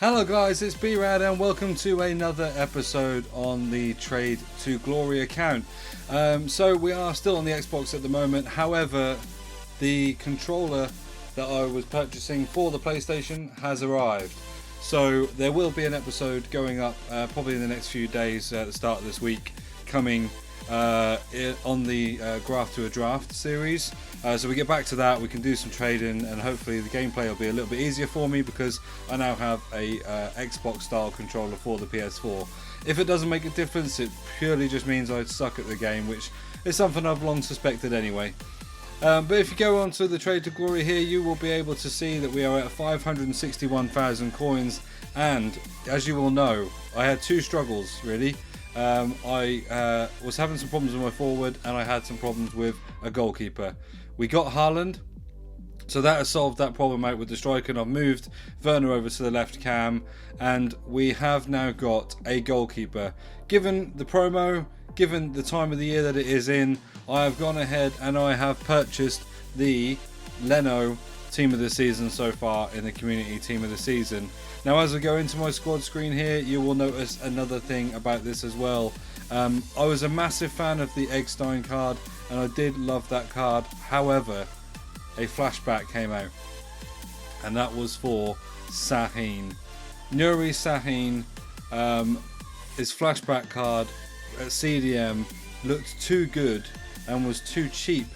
Hello guys, it's B-RAD and welcome to another episode on the Trade to Glory account. So we are still on the Xbox at the moment, however the controller that I was purchasing for the PlayStation has arrived. So there will be an episode going up probably in the next few days at the start of this week, coming on the Graft to a Draft series. So we get back to that, we can do some trading, and hopefully the gameplay will be a little bit easier for me because I now have a Xbox style controller for the PS4. If it doesn't make a difference, it purely just means I suck at the game, which is something I've long suspected anyway. But if you go on to the Trade to Glory here, you will be able to see that we are at 561,000 coins, and as you will know, I had two struggles really. I was having some problems with my forward, and I had some problems with a goalkeeper. We got Haaland, so that has solved that problem out with the striker, and I've moved Werner over to the left cam, and we have now got a goalkeeper. Given the promo, given the time of the year that it is in, I have gone ahead and I have purchased the Leno team of the season so far in the community team of the season. Now as I go into my squad screen here, you will notice another thing about this as well. I was a massive fan of the Eggstein card and I did love that card. However, a flashback came out and that was for Sahin. Nuri Sahin, his flashback card at CDM looked too good and was too cheap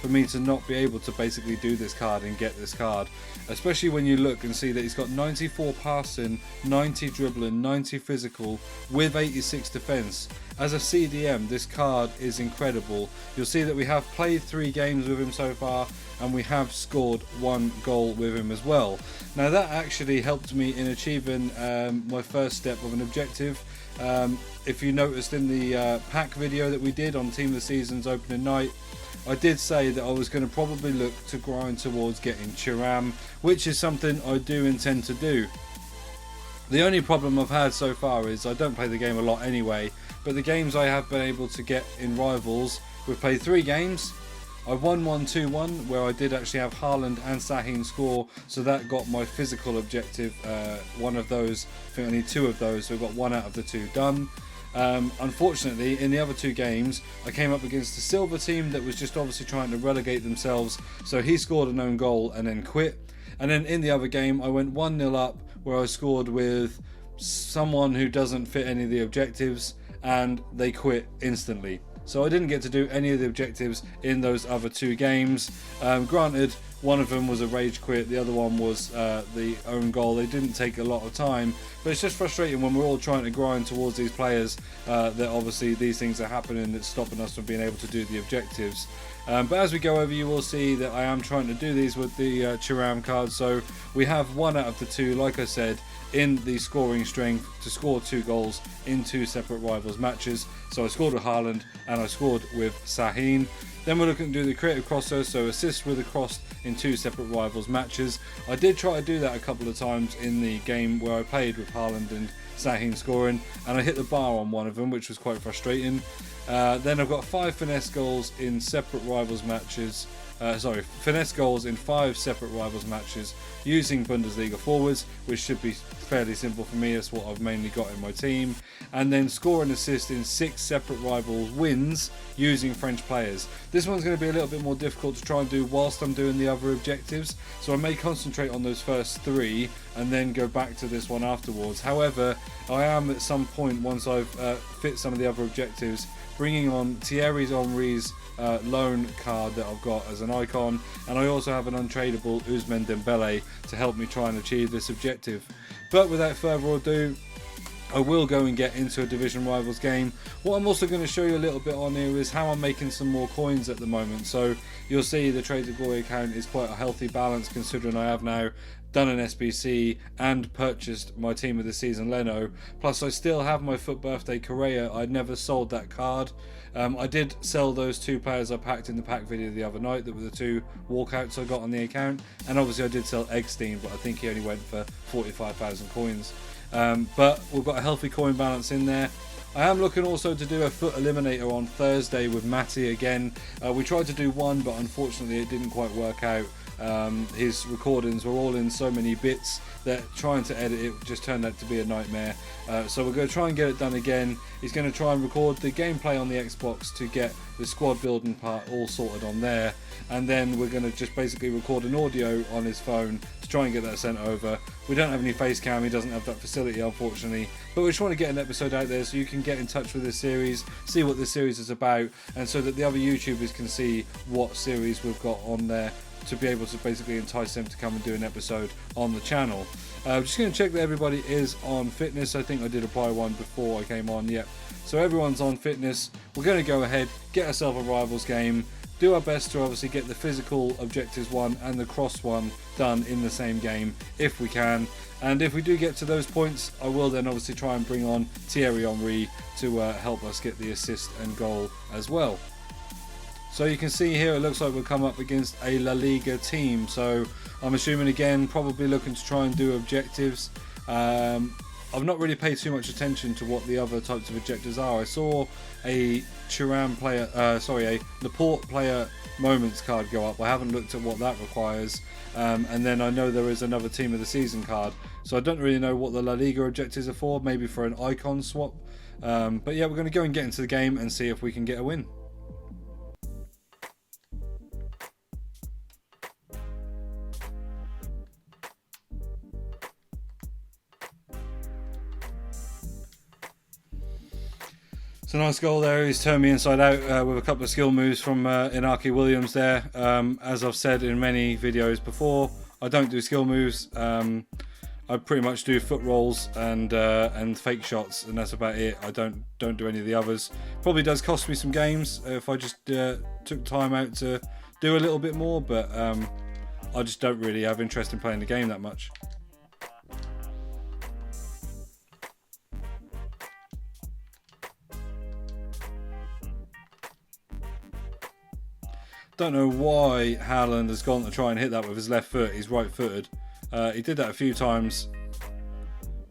for me to not be able to basically do this card and get this card, especially when you look and see that he's got 94 passing, 90 dribbling, 90 physical with 86 defense. As a CDM, this card is incredible. You'll see that we have played 3 games with him so far and we have scored 1 goal with him as well. Now that actually helped me in achieving my first step of an objective. If you noticed in the pack video that we did on Team of the Season's opening night, I did say that I was going to probably look to grind towards getting Thuram, which is something I do intend to do. The only problem I've had so far is I don't play the game a lot anyway, but the games I have been able to get in Rivals, we've played 3 games. I won 1-2-1 where I did actually have Haaland and Sahin score, so that got my physical objective, one of those. I think I need 2 of those, so I've got 1 out of the 2 done. Unfortunately, in the other 2 games, I came up against a silver team that was just obviously trying to relegate themselves, so he scored an own goal and then quit. And then in the other game, I went 1-0 up where I scored with someone who doesn't fit any of the objectives, and they quit instantly. So I didn't get to do any of the objectives in those other 2 games. Granted, one of them was a rage quit, the other one was the own goal. They didn't take a lot of time, but it's just frustrating when we're all trying to grind towards these players that obviously these things are happening that's stopping us from being able to do the objectives. But as we go over, you will see that I am trying to do these with the Thuram card. So we have 1 out of the 2, like I said, in the scoring strength to score 2 goals in 2 separate Rivals matches. So I scored with Haaland and I scored with Sahin. Then we're looking to do the creative crosser, so assist with a cross in 2 separate Rivals matches. I did try to do that a couple of times in the game where I played with Haaland and Sahin scoring, and I hit the bar on one of them, which was quite frustrating. Then I've got 5 finesse goals in separate Rivals matches. Finesse goals in 5 separate Rivals matches using Bundesliga forwards, which should be fairly simple for me. That's what I've mainly got in my team. And then score and assist in 6 separate Rivals wins using French players. This one's going to be a little bit more difficult to try and do whilst I'm doing the other objectives, so I may concentrate on those first 3 and then go back to this one afterwards. However, I am at some point, once I've fit some of the other objectives, bringing on Thierry Henry's loan card that I've got as an icon, and I also have an untradeable Ousmane Dembele to help me try and achieve this objective. But without further ado, I will go and get into a Division Rivals game. What I'm also going to show you a little bit on here is how I'm making some more coins at the moment. So you'll see the Trade to Glory account is quite a healthy balance, considering I have now done an SBC and purchased my team of the season Leno, plus I still have my FUT Birthday Correa. I'd never sold that card. I did sell those 2 players I packed in the pack video the other night, that were the 2 walkouts I got on the account, and obviously I did sell Eggstein, but I think he only went for 45,000 coins. But we've got a healthy coin balance in there. I am looking also to do a FUT Eliminator on Thursday with Matty again. We tried to do one, but unfortunately it didn't quite work out. his recordings were all in so many bits that trying to edit it just turned out to be a nightmare. So we're going to try and get it done again. He's going to try and record the gameplay on the Xbox to get the squad building part all sorted on there, and then we're going to just basically record an audio on his phone to try and get that sent over. We don't have any face cam, he doesn't have that facility unfortunately, but we just want to get an episode out there so you can get in touch with this series, see what this series is about, and so that the other YouTubers can see what series we've got on there, to be able to basically entice them to come and do an episode on the channel. I'm just going to check that everybody is on fitness. I think I did apply one before I came on. Yep. So everyone's on fitness. We're going to go ahead, get ourselves a rivals game, do our best to obviously get the physical objectives one and the cross one done in the same game if we can. And if we do get to those points, I will then obviously try and bring on Thierry Henry to help us get the assist and goal as well. So you can see here it looks like we'll come up against a La Liga team, so I'm assuming again probably looking to try and do objectives. I've not really paid too much attention to what the other types of objectives are. I saw a a Laporte player moments card go up. I haven't looked at what that requires, and then I know there is another team of the season card, so I don't really know what the La Liga objectives are for, maybe for an icon swap. But yeah, we're going to go and get into the game and see if we can get a win. It's a nice goal there. He's turned me inside out with a couple of skill moves from Inaki Williams there. As I've said in many videos before, I don't do skill moves. I pretty much do foot rolls and fake shots, and that's about it. I don't do any of the others. Probably does cost me some games if I just took time out to do a little bit more, but I just don't really have interest in playing the game that much. Don't know why Haaland has gone to try and hit that with his left foot. He's right-footed. He did that a few times,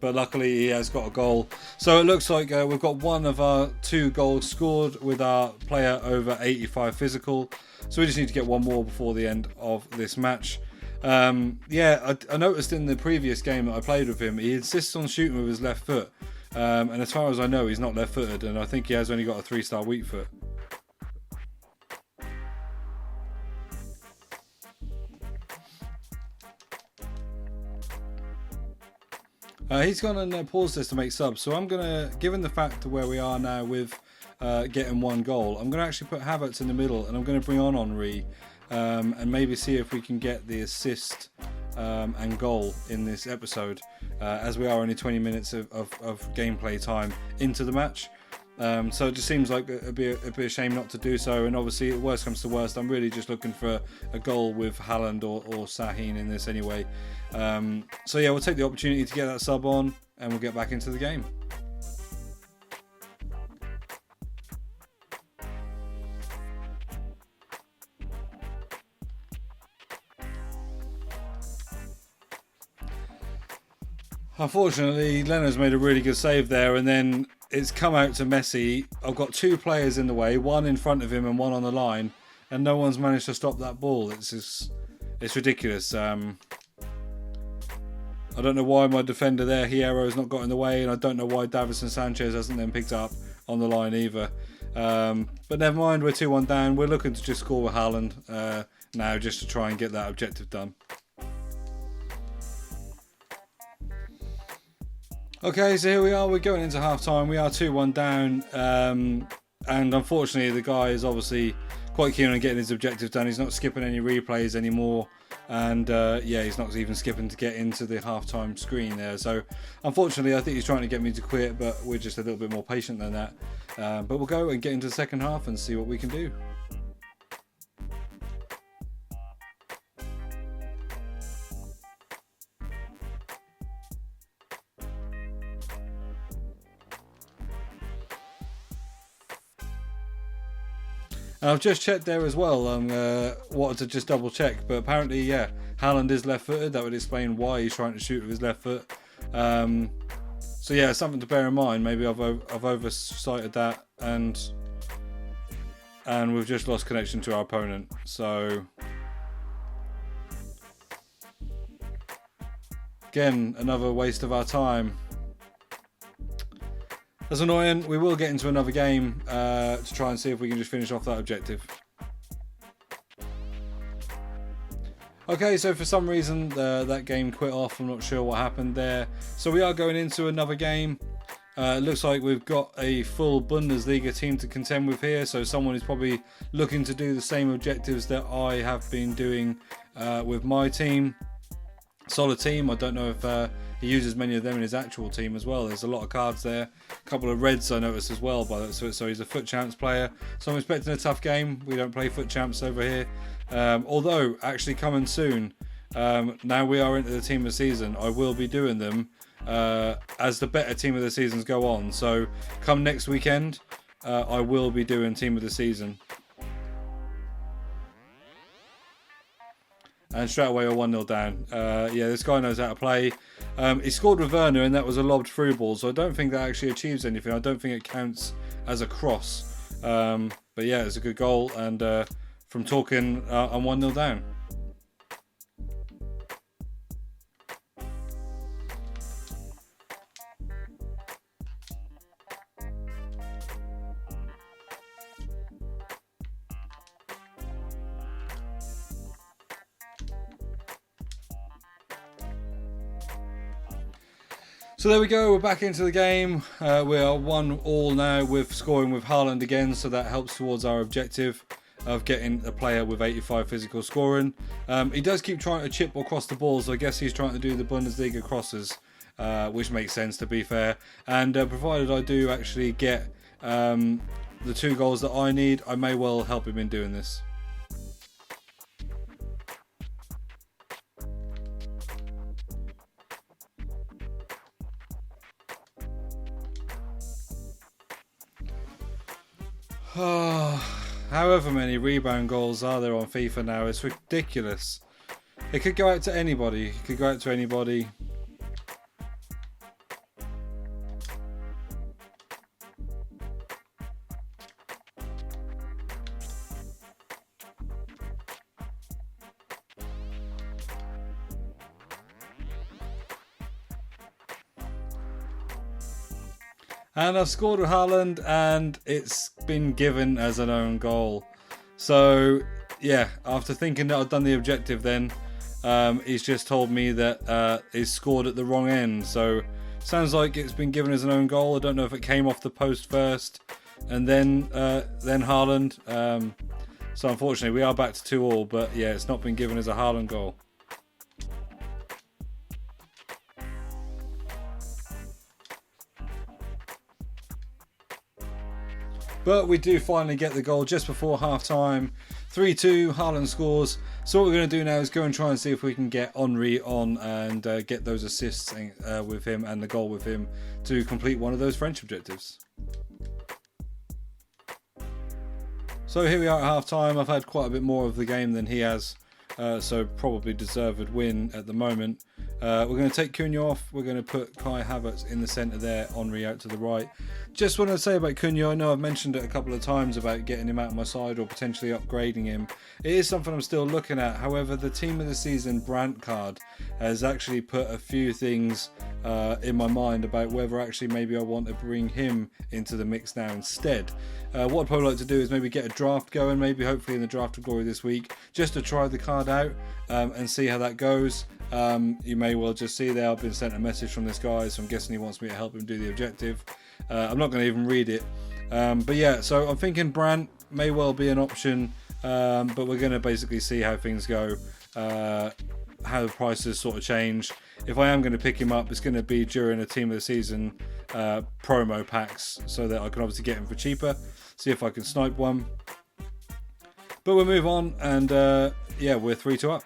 but luckily he has got a goal. So it looks like we've got one of our 2 goals scored with our player over 85 physical. So we just need to get one more before the end of this match. Yeah, I noticed in the previous game that I played with him, he insists on shooting with his left foot. And as far as I know, he's not left-footed, and I think he has only got a 3-star weak foot. He's gone and paused this to make subs, so I'm gonna, given the fact of where we are now with getting 1 goal, I'm gonna actually put Havertz in the middle, and I'm gonna bring on Henry, and maybe see if we can get the assist and goal in this episode, as we are only 20 minutes of gameplay time into the match. So it just seems like it'd be a shame not to do so, and obviously worst comes to worst, I'm really just looking for a goal with Haaland or Sahin in this anyway. So yeah, we'll take the opportunity to get that sub on and we'll get back into the game. Unfortunately, Leno's made a really good save there, and then it's come out to Messi. I've got 2 players in the way, one in front of him and one on the line, and no one's managed to stop that ball. It's ridiculous. I don't know why my defender there, Hierro's not got in the way, and I don't know why Davinson Sanchez hasn't then picked up on the line either. But never mind, we're 2-1 down. We're looking to just score with Haaland now, just to try and get that objective done. Okay, so here we are. We're going into half time. We are 2-1 down, and unfortunately the guy is obviously quite keen on getting his objectives done. He's not skipping any replays anymore, and yeah, he's not even skipping to get into the half-time screen there. So unfortunately I think he's trying to get me to quit, but we're just a little bit more patient than that. But we'll go and get into the second half and see what we can do. I've just checked there as well. Wanted to just double check, but apparently, yeah, Haaland is left-footed. That would explain why he's trying to shoot with his left foot. So yeah, something to bear in mind. Maybe I've oversighted that, and we've just lost connection to our opponent. So Again, another waste of our time. That's annoying. We will get into another game to try and see if we can just finish off that objective. Okay, so for some reason that game quit off. I'm not sure what happened there. So we are going into another game. It looks like we've got a full Bundesliga team to contend with here. So someone is probably looking to do the same objectives that I have been doing with my team. Solid team. I don't know if he uses many of them in his actual team as well. There's a lot of cards there. A couple of reds I noticed as well. So he's a foot champs player. So I'm expecting a tough game. We don't play foot champs over here. Although, actually coming soon, now we are into the team of the season, I will be doing them as the better team of the seasons go on. So come next weekend, I will be doing team of the season. And straight away, we're 1-0 down. Yeah, this guy knows how to play. He scored with Werner, and that was a lobbed through ball. So I don't think that actually achieves anything. I don't think it counts as a cross. But yeah, it's a good goal. And from talking, I'm 1-0 down. So there we go, we're back into the game. We are 1-1 now with scoring with Haaland again, so that helps towards our objective of getting a player with 85 physical scoring. He does keep trying to chip across the ball, so I guess he's trying to do the Bundesliga crosses, which makes sense to be fair. And provided I do actually get the 2 goals that I need, I may well help him in doing this. However many rebound goals are there on FIFA now, it's ridiculous. It could go out to anybody. It could go out to anybody. And I've scored with Haaland, and it's been given as an own goal. So, yeah, after thinking that I've done the objective then, he's just told me that he's scored at the wrong end. So, sounds like it's been given as an own goal. I don't know if it came off the post first and then Haaland. So, unfortunately, we are back to 2-2, but yeah, it's not been given as a Haaland goal. But we do finally get the goal just before half-time. 3-2, Haaland scores. So what we're going to do now is go and try and see if we can get Henry on and get those assists with him and the goal with him to complete one of those French objectives. So here we are at half-time. I've had quite a bit more of the game than he has. So probably deserved win at the moment. We're going to take Cunha off. We're going to put Kai Havertz in the centre there, Henry out to the right. Just want to say about Cunha, I know I've mentioned it a couple of times about getting him out of my side or potentially upgrading him. It is something I'm still looking at. However, the team of the season Brandt card has actually put a few things in my mind about whether actually maybe I want to bring him into the mix now instead. What I'd probably like to do is maybe get a draft going, maybe hopefully in the Draft of Glory this week, just to try the card out and see how that goes. You may well just see there I've been sent a message from this guy, so I'm guessing he wants me to help him do the objective. I'm not going to even read it, but yeah, so I'm thinking Brandt may well be an option, but we're going to basically see how things go, how the prices sort of change. If I am going to pick him up, it's going to be during a team of the season promo packs, so that I can obviously get him for cheaper, see if I can snipe one. But we'll move on, and yeah, we're 3-2 up.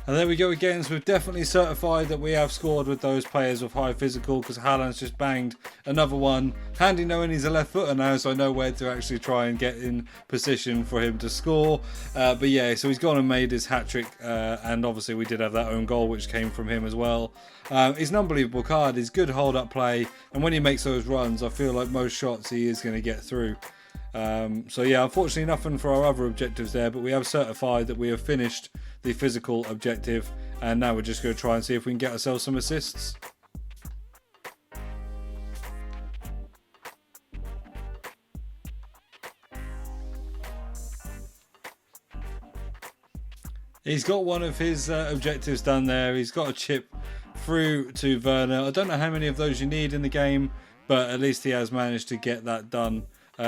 And There we go again. So we've definitely certified that we have scored with those players with high physical, because Haaland's just banged another one. Handy knowing he's a left footer now, so I know where to actually try and get in position for him to score. But yeah, so he's gone and made his hat-trick, and obviously we did have that own goal which came from him as well. He's an unbelievable card. He's good hold-up play, and when he makes those runs, I feel like most shots he is going to get through. So yeah, unfortunately nothing for our other objectives there, but we have certified that we have finished the physical objective, and now we're just going to try and see if we can get ourselves some assists. He's got one of his objectives done there. He's got a chip through to Werner. I don't know how many of those you need in the game, but at least he has managed to get that done.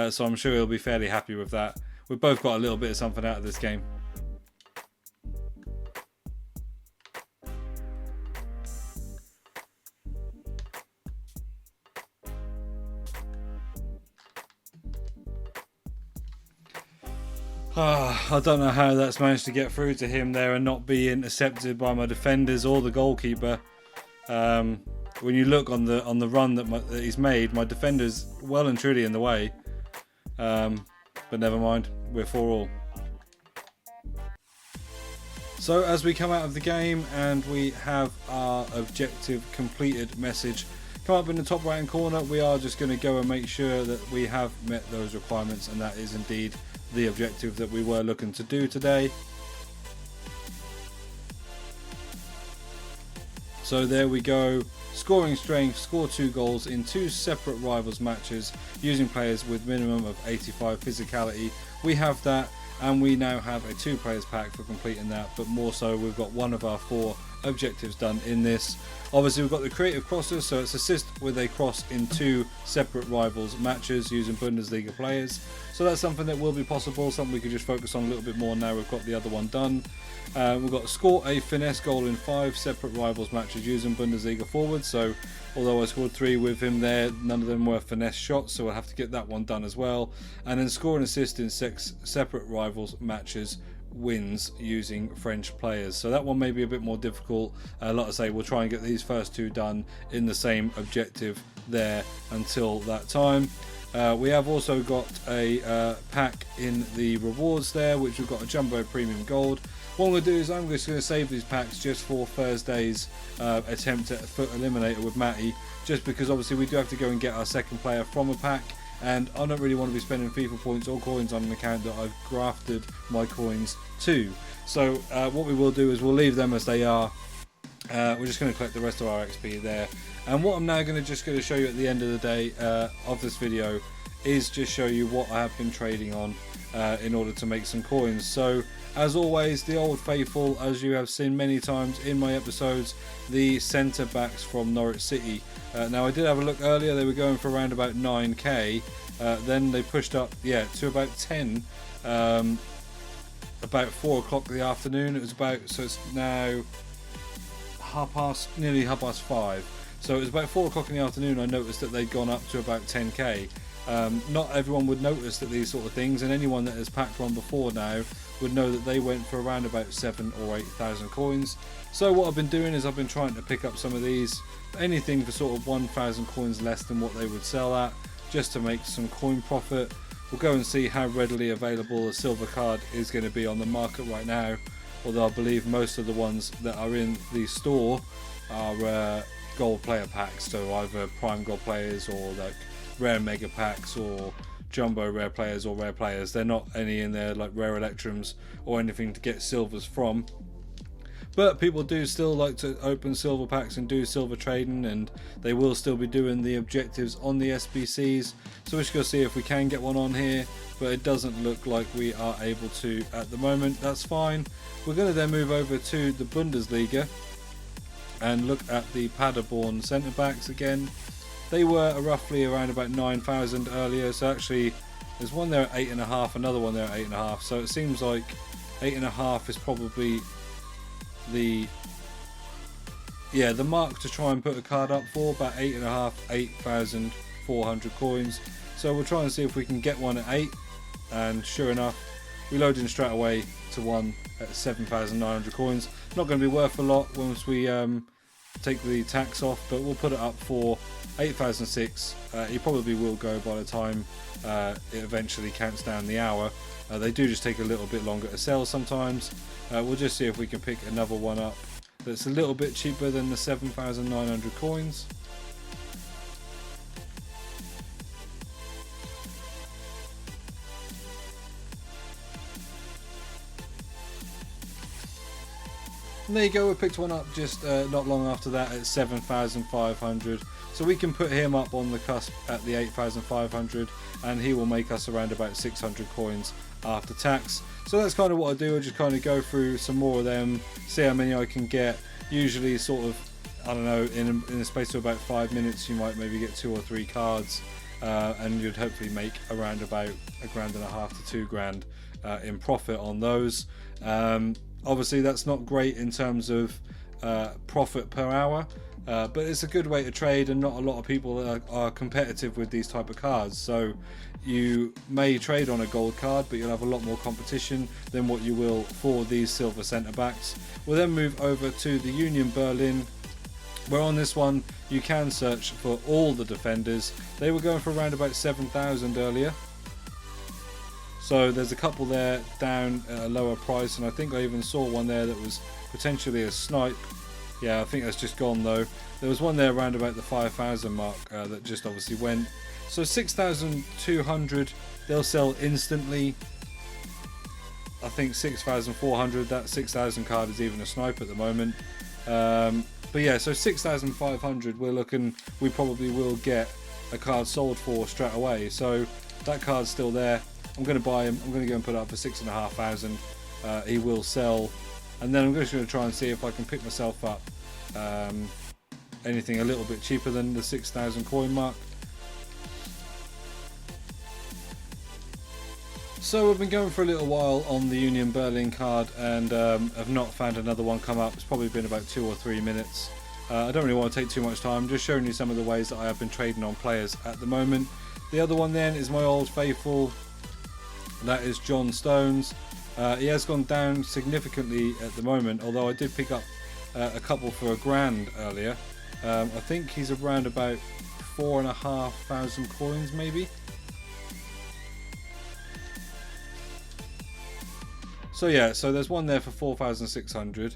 So I'm sure he'll be fairly happy with that. We've both got a little bit of something out of this game. I don't know how that's managed to get through to him there and not be intercepted by my defenders or the goalkeeper. When you look on the run that he's made, my defender's well and truly in the way. But never mind, we're 4-4. So as we come out of the game and we have our objective completed message come up in the top right hand corner, we are just going to go and make sure that we have met those requirements, and that is indeed the objective that we were looking to do today. So there we go. Scoring strength, score 2 goals in 2 separate rivals matches using players with minimum of 85 physicality. We have that, and we now have a 2 players pack for completing that, but more so we've got one of our 4 objectives done in this. Obviously we've got the creative crosses, so it's assist with a cross in 2 separate rivals matches using Bundesliga players. So that's something that will be possible, something we could just focus on a little bit more now we've got the other one done. We've got to score a finesse goal in 5 separate rivals matches using Bundesliga forwards. So although I scored 3 with him there, none of them were finesse shots, so we'll have to get that one done as well. And then score an assist in 6 separate rivals matches wins using French players. So that one may be a bit more difficult. Like I say, we'll try and get these first 2 done in the same objective there until that time. We have also got a pack in the rewards there, which we've got a Jumbo Premium Gold. What I'm going to do is I'm just going to save these packs just for Thursday's attempt at Foot Eliminator with Matty, just because obviously we do have to go and get our second player from a pack, and I don't really want to be spending FIFA points or coins on an account that I've grafted my coins to. So what we will do is we'll leave them as they are. We're just going to collect the rest of our XP there, and what I'm now going to show you at the end of the day of this video is just show you what I have been trading on in order to make some coins. So as always, the old faithful, as you have seen many times in my episodes, the centre backs from Norwich City. Now I did have a look earlier, they were going for around about 9k, then they pushed up to about 10 about 4 o'clock in the afternoon. It was about, so it's now nearly half past 5. So it was about 4 o'clock in the afternoon I noticed that they'd gone up to about 10k. Not everyone would notice that these sort of things, and anyone that has packed one before now would know that they went for around about 7,000 or 8,000 coins. So what I've been doing is I've been trying to pick up some of these, anything for sort of 1,000 coins less than what they would sell at, just to make some coin profit. We'll go and see how readily available a silver card is going to be on the market right now, although I believe most of the ones that are in the store are gold player packs, so either prime gold players or like rare mega packs or jumbo rare players or rare players. They're not any in there like rare electrums or anything to get silvers from, but people do still like to open silver packs and do silver trading, and they will still be doing the objectives on the SBCs. So we're just going to see if we can get one on here, but it doesn't look like we are able to at the moment. That's fine. We're going to then move over to the Bundesliga and look at the Paderborn centre backs again. They were roughly around about 9,000 earlier, so actually there's one there at 8.5, another one there at 8.5, so it seems like 8.5 is probably the mark to try and put a card up for, about 8.5, 8,400 coins. So we'll try and see if we can get one at 8, and sure enough we load in straight away to one at 7,900 coins. Not going to be worth a lot once we take the tax off, but we'll put it up for 8,006. He probably will go by the time it eventually counts down the hour. They do just take a little bit longer to sell sometimes. We'll just see if we can pick another one up that's a little bit cheaper than the 7,900 coins. And there you go, we picked one up just not long after that at 7,500. So we can put him up on the cusp at the 8,500, and he will make us around about 600 coins after tax. So that's kind of what I do. I just kind of go through some more of them, see how many I can get. Usually sort of, I don't know, in a space of about 5 minutes you might maybe get 2 or 3 cards, and you'd hopefully make around about $1.5 to $2 in profit on those. Obviously that's not great in terms of profit per hour, but it's a good way to trade, and not a lot of people are competitive with these type of cards. So you may trade on a gold card, but you'll have a lot more competition than what you will for these silver centre backs. We'll then move over to the Union Berlin, where on this one you can search for all the defenders. They were going for around about 7,000 earlier. So there's a couple there down at a lower price, and I think I even saw one there that was potentially a snipe. Yeah, I think that's just gone though. There was one there around about the 5,000 mark that just obviously went. So 6,200, they'll sell instantly. I think 6,400, that 6,000 card is even a snipe at the moment. But yeah, so 6,500, we're looking, we probably will get a card sold for straight away. So that card's still there. I'm going to buy him. I'm going to go and put it up for 6,500. He will sell, and then I'm just going to try and see if I can pick myself up anything a little bit cheaper than the 6,000 coin mark. So we've been going for a little while on the Union Berlin card, and have not found another one come up. It's probably been about 2 or 3 minutes. I don't really want to take too much time. I'm just showing you some of the ways that I have been trading on players at the moment. The other one then is my old faithful. That is John Stones. He has gone down significantly at the moment, although I did pick up a couple for $1,000 earlier. I think he's around about 4,500 coins maybe. So yeah, so there's one there for 4,600.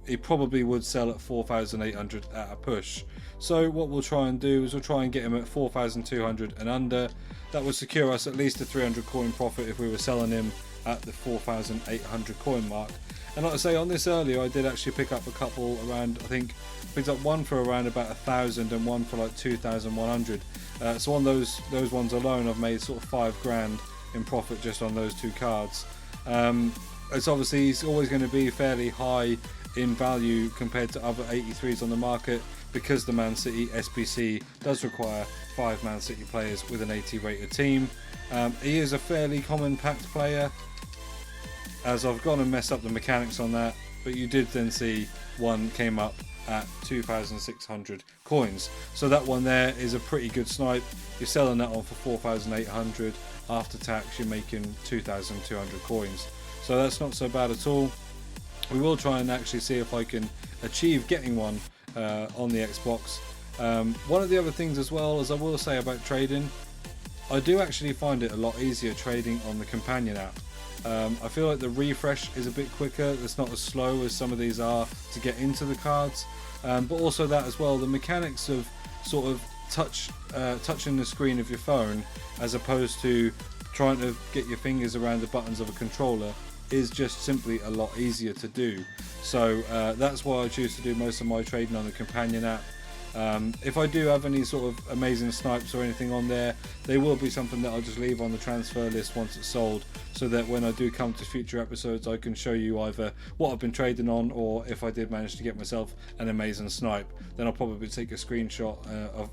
He probably would sell at 4,800 at a push. So what we'll try and do is we'll try and get him at 4,200 and under. That would secure us at least a 300 coin profit if we were selling him at the 4,800 coin mark. And like I say, on this earlier I did actually pick up a couple around, I think picked up one for around about 1,000 and one for like 2,100. So on those ones alone I've made sort of $5,000 in profit just on those 2 cards. It's obviously he's always going to be fairly high in value compared to other 83s on the market, because the Man City SBC does require 5 Man City players with an 80 rated team. He is a fairly common packed player, as I've gone and messed up the mechanics on that, but you did then see one came up at 2,600 coins. So that one there is a pretty good snipe. You're selling that on for 4,800. After tax you're making 2,200 coins. So that's not so bad at all. We will try and actually see if I can achieve getting one on the Xbox. One of the other things as well, as I will say about trading, I do actually find it a lot easier trading on the companion app. I feel like the refresh is a bit quicker. It's not as slow as some of these are to get into the cards, but also that as well, the mechanics of sort of touching the screen of your phone as opposed to trying to get your fingers around the buttons of a controller is just simply a lot easier to do. So that's why I choose to do most of my trading on the companion app. If I do have any sort of amazing snipes or anything on there, they will be something that I'll just leave on the transfer list once it's sold, so that when I do come to future episodes I can show you either what I've been trading on, or if I did manage to get myself an amazing snipe, then I'll probably take a screenshot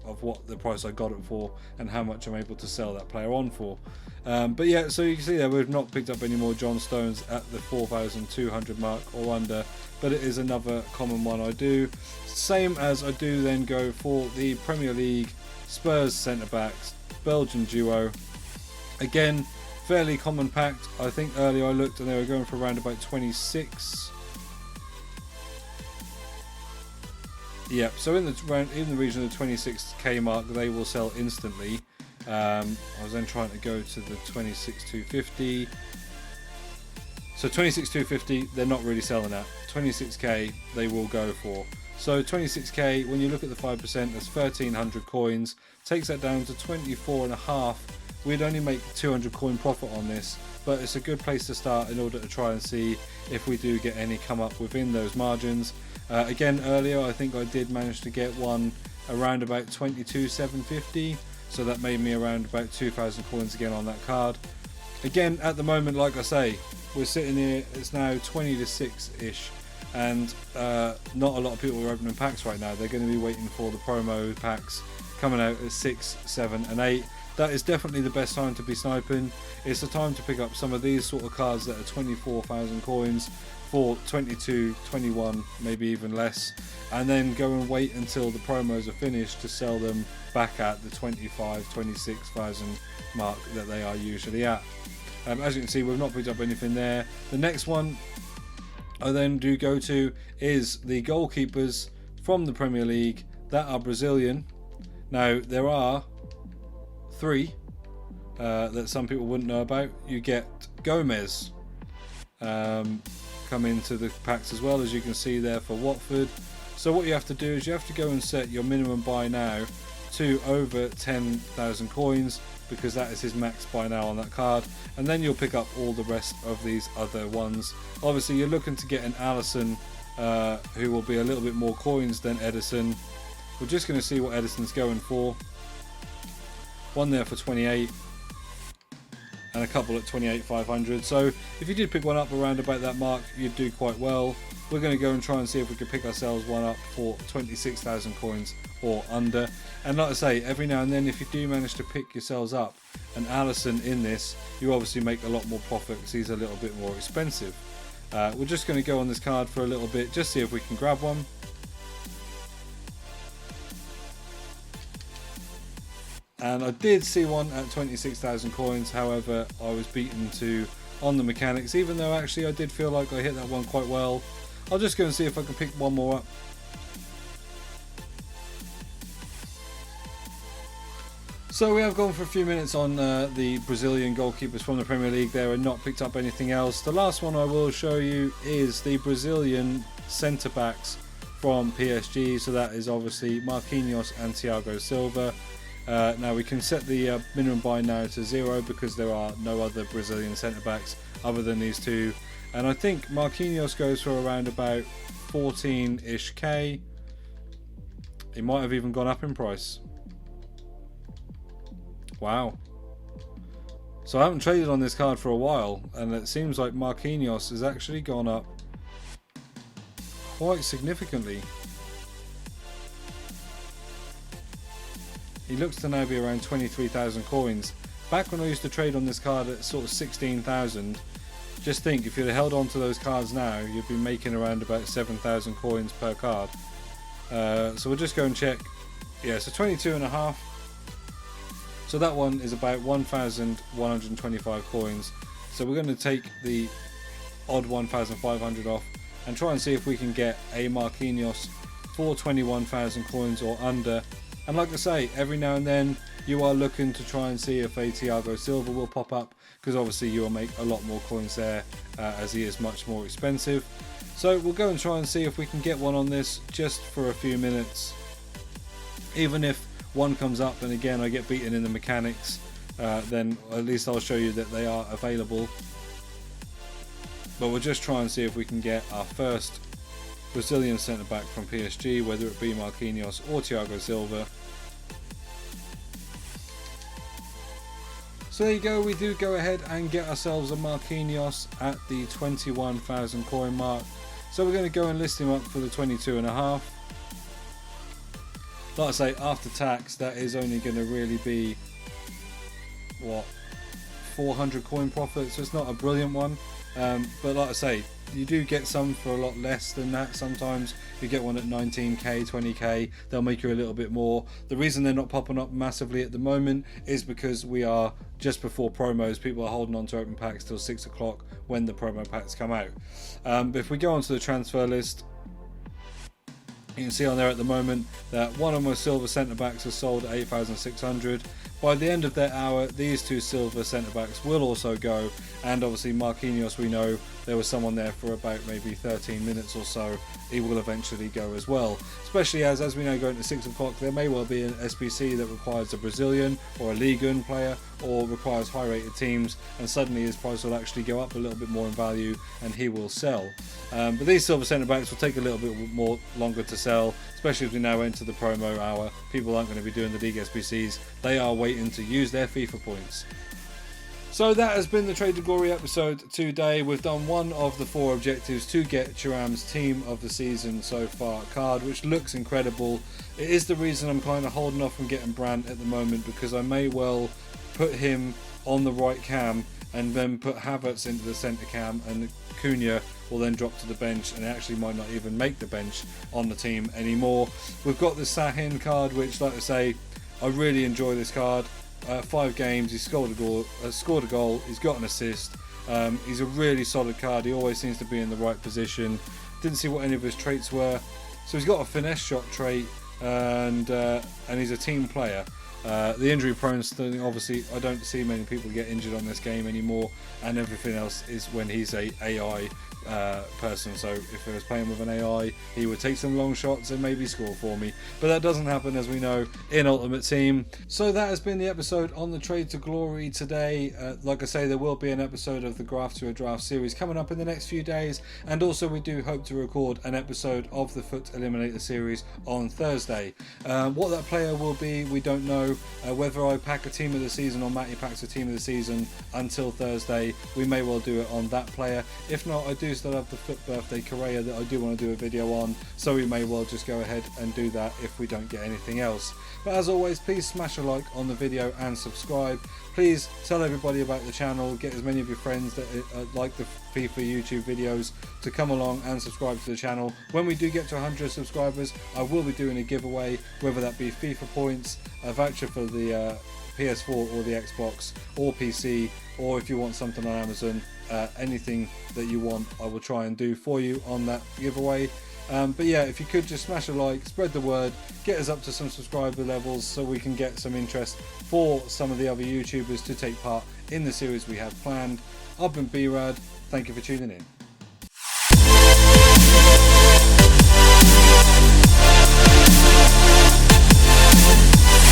of what the price I got it for and how much I'm able to sell that player on for. But yeah, so you can see there we've not picked up any more John Stones at the 4,200 mark or under, but it is another common one I do. Same as I do then go for the Premier League Spurs centre backs Belgian duo. Again, fairly common packed. I think earlier I looked and they were going for around about 26. Yep, so in the region of the 26k mark, they will sell instantly. I was then trying to go to the 26,250. So 26,250, they're not really selling at. 26k, they will go for. So 26k, when you look at the 5%, that's 1,300 coins. Takes that down to 24.5. We'd only make 200 coin profit on this, but it's a good place to start in order to try and see if we do get any come up within those margins. Again, earlier I think I did manage to get one around about 22,750, so that made me around about 2,000 coins again on that card. Again, at the moment, like I say, we're sitting here, it's now 20 to 6 ish, and not a lot of people are opening packs right now. They're going to be waiting for the promo packs coming out at 6, 7 and 8. That is definitely the best time to be sniping. It's the time to pick up some of these sort of cards that are 24,000 coins for 22, 21, maybe even less, and then go and wait until the promos are finished to sell them back at the 25, 26,000 mark that they are usually at. As you can see, we've not picked up anything there. The next one I then do go to is the goalkeepers from the Premier League that are Brazilian. Now there are 3 that some people wouldn't know about. You get Gomez come into the packs as well, as you can see there for Watford. So what you have to do is you have to go and set your minimum buy now to over 10,000 coins, because that is his max buy now on that card, and then you'll pick up all the rest of these other ones. Obviously you're looking to get an Alisson who will be a little bit more coins than Edison. We're just going to see what Edison's going for. One there for 28 and a couple at 28,500. So if you did pick one up around about that mark, you'd do quite well. We're going to go and try and see if we can pick ourselves one up for 26,000 coins or under. And like I say, every now and then, if you do manage to pick yourselves up an Alisson in this, you obviously make a lot more profit because he's a little bit more expensive. We're just going to go on this card for a little bit, just see if we can grab one. And I did see one at 26,000 coins, however I was beaten on the mechanics, even though actually I did feel like I hit that one quite well. I'll just go and see if I can pick one more up. So we have gone for a few minutes on the Brazilian goalkeepers from the Premier League there and not picked up anything else. The last one I will show you is the Brazilian centre backs from PSG, so that is obviously Marquinhos and Thiago Silva. Now we can set the minimum buy now to 0 because there are no other Brazilian centre backs other than these two, and I think Marquinhos goes for around about 14-ish K. He might have even gone up in price. Wow. So I haven't traded on this card for a while, and it seems like Marquinhos has actually gone up quite significantly. He looks to now be around 23,000 coins. Back when I used to trade on this card at sort of 16,000, just think, if you'd have held on to those cards now, you'd be making around about 7,000 coins per card. So we'll just go and check. Yeah, so 22.5. So that one is about 1,125 coins. So we're going to take the odd 1,500 off and try and see if we can get a Marquinhos for 21,000 coins or under. And like I say, every now and then you are looking to try and see if a Thiago Silva will pop up, because obviously you will make a lot more coins there as he is much more expensive. So we'll go and try and see if we can get one on this just for a few minutes. Even if one comes up and again I get beaten in the mechanics, then at least I'll show you that they are available. But we'll just try and see if we can get our first Brazilian centre back from PSG, whether it be Marquinhos or Thiago Silva. So there you go, we do go ahead and get ourselves a Marquinhos at the 21,000 coin mark. So we're going to go and list him up for the 22.5. Like I say, after tax, that is only going to really be, what, 400 coin profit, so it's not a brilliant one. But like I say, you do get some for a lot less than that. Sometimes you get one at 19k, 20k, they'll make you a little bit more. The reason they're not popping up massively at the moment is because we are just before promos. People are holding on to open packs till 6 o'clock when the promo packs come out. But if we go onto the transfer list, you can see on there at the moment that one of my silver centre backs is sold at 8,600. By the end of their hour, these two silver centre backs will also go, and obviously Marquinhos, we know there was someone there for about maybe 13 minutes or so. He will eventually go as well, especially as we know, going to 6 o'clock there may well be an SBC that requires a Brazilian or a Ligue 1 player, or requires high rated teams, and suddenly his price will actually go up a little bit more in value and he will sell. But these silver centre backs will take a little bit more longer to sell, especially as we now enter the promo hour. People aren't going to be doing the League SBCs, they are waiting to use their FIFA points. So that has been the Trade to Glory episode today. We've done one of the 4 objectives to get Thuram's Team of the Season so far card, which looks incredible. It is the reason I'm kind of holding off from getting Brandt at the moment, because I may well put him on the right cam and then put Havertz into the centre cam, and Cunha will then drop to the bench and actually might not even make the bench on the team anymore. We've got the Sahin card, which, like I say, I really enjoy this card. 5 games, he's scored a goal, he's got an assist. He's a really solid card. He always seems to be in the right position. Didn't see what any of his traits were. So he's got a finesse shot trait, and he's a team player. The injury prone thing, obviously I don't see many people get injured on this game anymore, and everything else is when he's a AI person. So if I was playing with an AI, he would take some long shots and maybe score for me, but that doesn't happen, as we know, in Ultimate Team. So that has been the episode on the Trade to Glory today. Like I say, there will be an episode of the Graft to a Draft series coming up in the next few days, and also we do hope to record an episode of the Foot Eliminator series on Thursday. What that player will be, we don't know. Whether I pack a Team of the Season or Matty packs a Team of the Season until Thursday, we may well do it on that player. If not, I do still have the Foot Birthday Correa that I do want to do a video on, so we may well just go ahead and do that if we don't get anything else. But as always, please smash a like on the video and subscribe. Please tell everybody about the channel, get as many of your friends that like the FIFA YouTube videos to come along and subscribe to the channel. When we do get to 100 subscribers, I will be doing a giveaway, whether that be FIFA points, a voucher for the PS4 or the Xbox or PC, or if you want something on Amazon, anything that you want I will try and do for you on that giveaway. But yeah, if you could just smash a like, spread the word, get us up to some subscriber levels so we can get some interest for some of the other YouTubers to take part in the series we have planned. I've been B-RAD, thank you for tuning in.